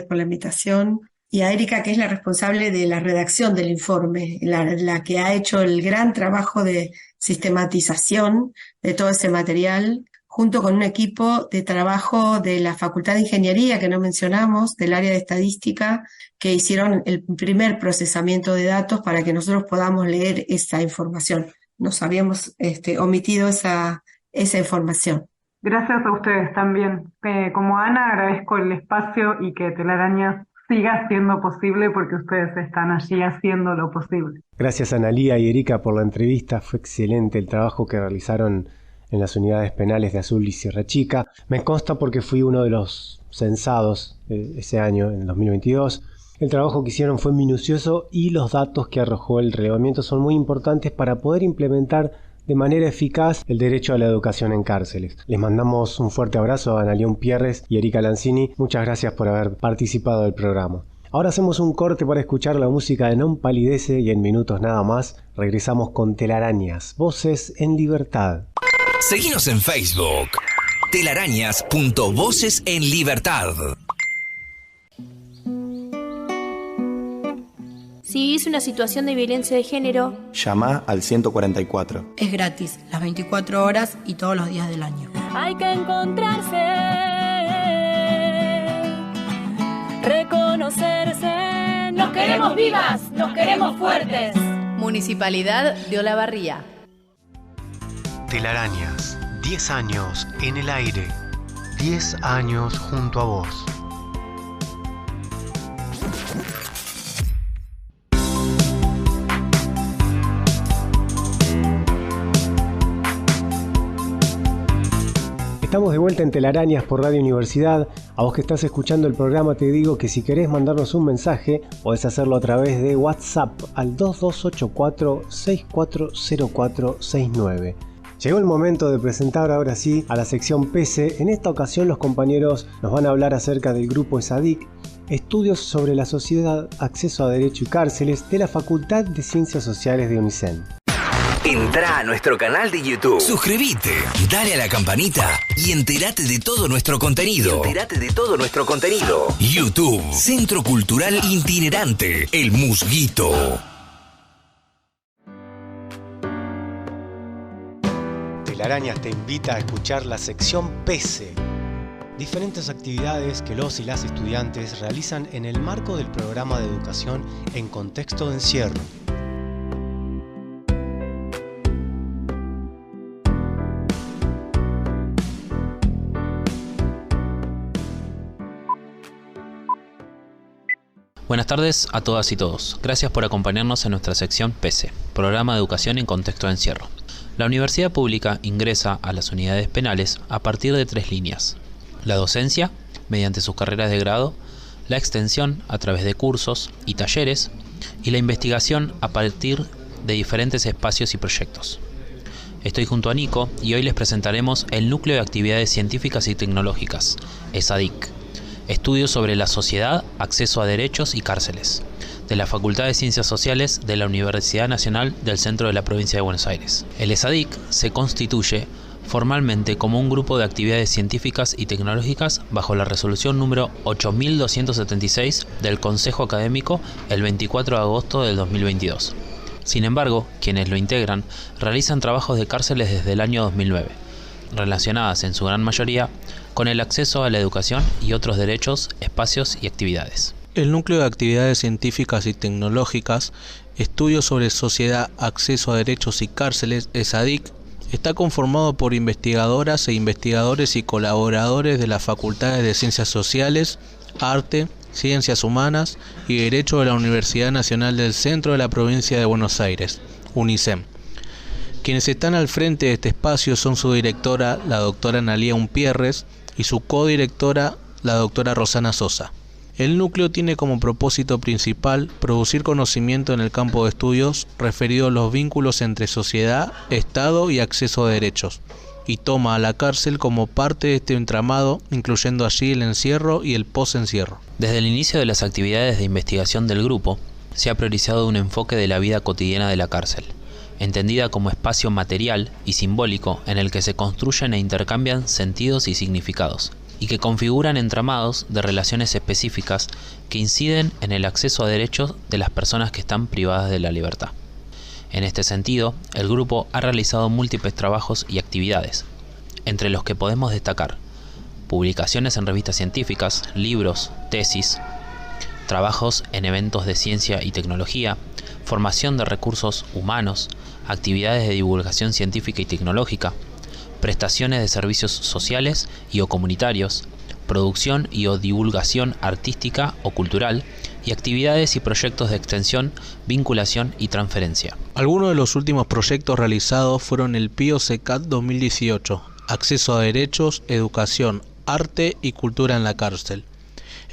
por la invitación, y a Erika, que es la responsable de la redacción del informe, la que ha hecho el gran trabajo de sistematización de todo ese material, junto con un equipo de trabajo de la Facultad de Ingeniería, que no mencionamos, del área de estadística, que hicieron el primer procesamiento de datos para que nosotros podamos leer esa información. Nos habíamos omitido esa información. Gracias a ustedes también. Como Ana, agradezco el espacio y que Telarañas siga siendo posible, porque ustedes están allí haciendo lo posible. Gracias Analía y Erika por la entrevista. Fue excelente el trabajo que realizaron en las unidades penales de Azul y Sierra Chica. Me consta porque fui uno de los censados ese año, en 2022. El trabajo que hicieron fue minucioso y los datos que arrojó el relevamiento son muy importantes para poder implementar de manera eficaz el derecho a la educación en cárceles. Les mandamos un fuerte abrazo a Analía Umpierres y Erika Lanzini. Muchas gracias por haber participado del programa. Ahora hacemos un corte para escuchar la música de Non Palidece y en minutos nada más regresamos con Telarañas, Voces en Libertad. Seguinos en Facebook, telarañas.voces en libertad. Si vivís una situación de violencia de género, llama al 144. Es gratis, las 24 horas y todos los días del año. Hay que encontrarse, reconocerse. Nos queremos vivas, nos queremos fuertes. Municipalidad de Olavarría. Telarañas, 10 años en el aire, 10 años junto a vos. Estamos de vuelta en Telarañas por Radio Universidad. A vos que estás escuchando el programa te digo que si querés mandarnos un mensaje, podés hacerlo a través de WhatsApp al 2284-640469. Llegó el momento de presentar ahora sí a la sección PC. En esta ocasión los compañeros nos van a hablar acerca del grupo ESADIC, Estudios sobre la Sociedad, Acceso a Derecho y Cárceles de la Facultad de Ciencias Sociales de UNICEN. Entrá a nuestro canal de YouTube. Suscríbete, dale a la campanita y entérate de todo nuestro contenido. YouTube, Centro Cultural Itinerante, El Musguito. Telarañas te invita a escuchar la sección PC. Diferentes actividades que los y las estudiantes realizan en el marco del programa de educación en contexto de encierro. Buenas tardes a todas y todos. Gracias por acompañarnos en nuestra sección PC, Programa de Educación en Contexto de Encierro. La Universidad Pública ingresa a las unidades penales a partir de 3 líneas. La docencia, mediante sus carreras de grado, la extensión a través de cursos y talleres, y la investigación a partir de diferentes espacios y proyectos. Estoy junto a Nico y hoy les presentaremos el Núcleo de Actividades Científicas y Tecnológicas, ESADIC, Estudios sobre la Sociedad, Acceso a Derechos y Cárceles, de la Facultad de Ciencias Sociales de la Universidad Nacional del Centro de la Provincia de Buenos Aires. El ESADIC se constituye formalmente como un grupo de actividades científicas y tecnológicas bajo la resolución número 8276 del Consejo Académico el 24 de agosto del 2022. Sin embargo, quienes lo integran realizan trabajos de cárceles desde el año 2009, relacionadas en su gran mayoría con el acceso a la educación y otros derechos, espacios y actividades. El Núcleo de Actividades Científicas y Tecnológicas, Estudios sobre Sociedad, Acceso a Derechos y Cárceles, ESADIC, está conformado por investigadoras e investigadores y colaboradores de las Facultades de Ciencias Sociales, Arte, Ciencias Humanas y Derecho de la Universidad Nacional del Centro de la Provincia de Buenos Aires, UNICEN. Quienes están al frente de este espacio son su directora, la doctora Analía Umpierres, y su codirectora, la doctora Rosana Sosa. El núcleo tiene como propósito principal producir conocimiento en el campo de estudios referido a los vínculos entre sociedad, Estado y acceso a derechos, y toma a la cárcel como parte de este entramado, incluyendo allí el encierro y el postencierro. Desde el inicio de las actividades de investigación del grupo, se ha priorizado un enfoque de la vida cotidiana de la cárcel, entendida como espacio material y simbólico en el que se construyen e intercambian sentidos y significados, y que configuran entramados de relaciones específicas que inciden en el acceso a derechos de las personas que están privadas de la libertad. En este sentido, el grupo ha realizado múltiples trabajos y actividades, entre los que podemos destacar publicaciones en revistas científicas, libros, tesis, trabajos en eventos de ciencia y tecnología, formación de recursos humanos, actividades de divulgación científica y tecnológica, prestaciones de servicios sociales y o comunitarios, producción y o divulgación artística o cultural, y actividades y proyectos de extensión, vinculación y transferencia. Algunos de los últimos proyectos realizados fueron el PIO-CECAT 2018, Acceso a Derechos, Educación, Arte y Cultura en la Cárcel.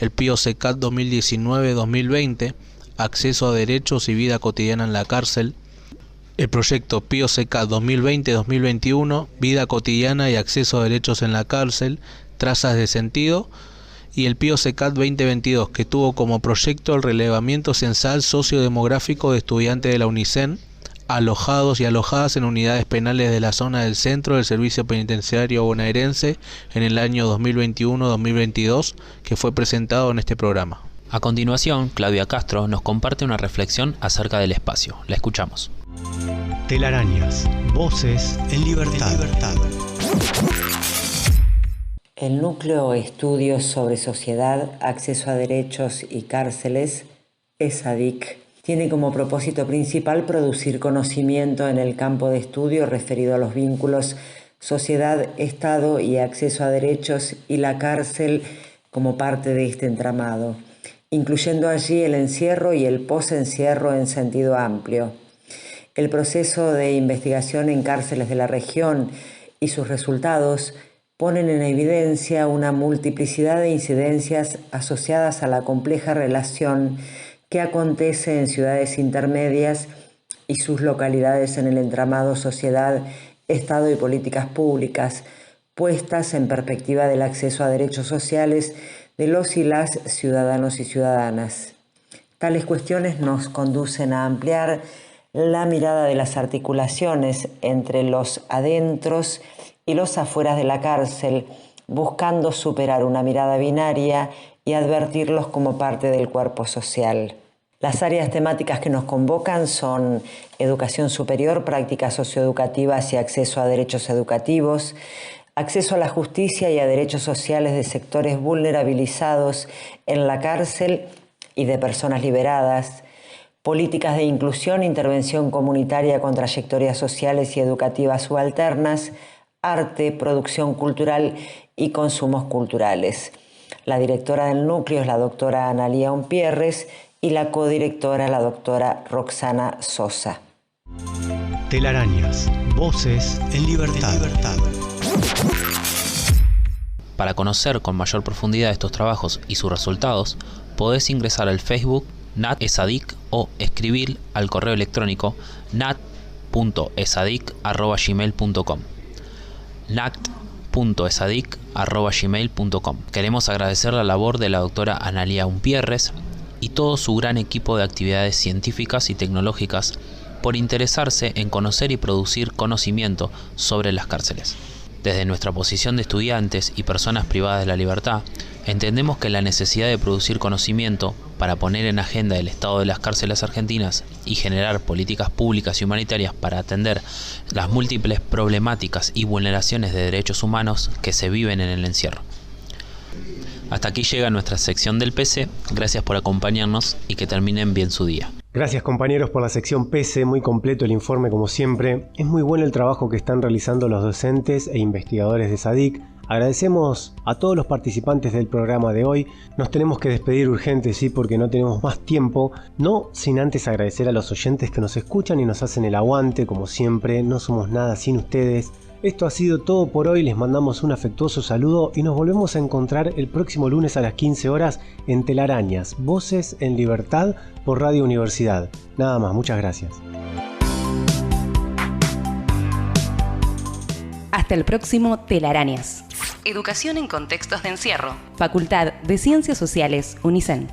El PIO-CECAT 2019-2020, Acceso a Derechos y Vida Cotidiana en la Cárcel. El proyecto PIO-CECAT 2020-2021, Vida Cotidiana y Acceso a Derechos en la Cárcel, Trazas de Sentido. Y el PIO-CECAT 2022, que tuvo como proyecto el relevamiento censal sociodemográfico de estudiantes de la UNICEN, alojados y alojadas en unidades penales de la zona del centro del Servicio Penitenciario Bonaerense en el año 2021-2022, que fue presentado en este programa. A continuación, Claudia Castro nos comparte una reflexión acerca del espacio. La escuchamos. Telarañas, voces en libertad. El Núcleo Estudios sobre Sociedad, Acceso a Derechos y Cárceles, ESADIC, tiene como propósito principal producir conocimiento en el campo de estudio referido a los vínculos sociedad, Estado y acceso a derechos y la cárcel como parte de este entramado, incluyendo allí el encierro y el postencierro en sentido amplio. El proceso de investigación en cárceles de la región y sus resultados ponen en evidencia una multiplicidad de incidencias asociadas a la compleja relación que acontece en ciudades intermedias y sus localidades en el entramado sociedad, Estado y políticas públicas, puestas en perspectiva del acceso a derechos sociales de los y las ciudadanos y ciudadanas. Tales cuestiones nos conducen a ampliar la mirada de las articulaciones entre los adentros y los afueras de la cárcel, buscando superar una mirada binaria y advertirlos como parte del cuerpo social. Las áreas temáticas que nos convocan son educación superior, prácticas socioeducativas y acceso a derechos educativos, acceso a la justicia y a derechos sociales de sectores vulnerabilizados en la cárcel y de personas liberadas, políticas de inclusión, intervención comunitaria con trayectorias sociales y educativas subalternas, arte, producción cultural y consumos culturales. La directora del núcleo es la doctora Analía Umpierres y la codirectora la doctora Roxana Sosa. Telarañas, voces en libertad. Para conocer con mayor profundidad estos trabajos y sus resultados, podés ingresar al Facebook nat.esadic o escribir al correo electrónico nat.esadic@gmail.com. nat.esadic@gmail.com. Queremos agradecer la labor de la doctora Analía Umpierres y todo su gran equipo de actividades científicas y tecnológicas por interesarse en conocer y producir conocimiento sobre las cárceles. Desde nuestra posición de estudiantes y personas privadas de la libertad, entendemos que la necesidad de producir conocimiento para poner en agenda el estado de las cárceles argentinas y generar políticas públicas y humanitarias para atender las múltiples problemáticas y vulneraciones de derechos humanos que se viven en el encierro. Hasta aquí llega nuestra sección del PC. Gracias por acompañarnos y que terminen bien su día. Gracias compañeros por la sección PC, muy completo el informe como siempre. Es muy bueno el trabajo que están realizando los docentes e investigadores de SADIC. Agradecemos a todos los participantes del programa de hoy. Nos tenemos que despedir urgente, sí, porque no tenemos más tiempo. No sin antes agradecer a los oyentes que nos escuchan y nos hacen el aguante, como siempre. No somos nada sin ustedes. Esto ha sido todo por hoy, les mandamos un afectuoso saludo y nos volvemos a encontrar el próximo lunes a las 15 horas en Telarañas, Voces en Libertad por Radio Universidad. Nada más, muchas gracias. Hasta el próximo Telarañas. Educación en contextos de encierro. Facultad de Ciencias Sociales, UNICEN.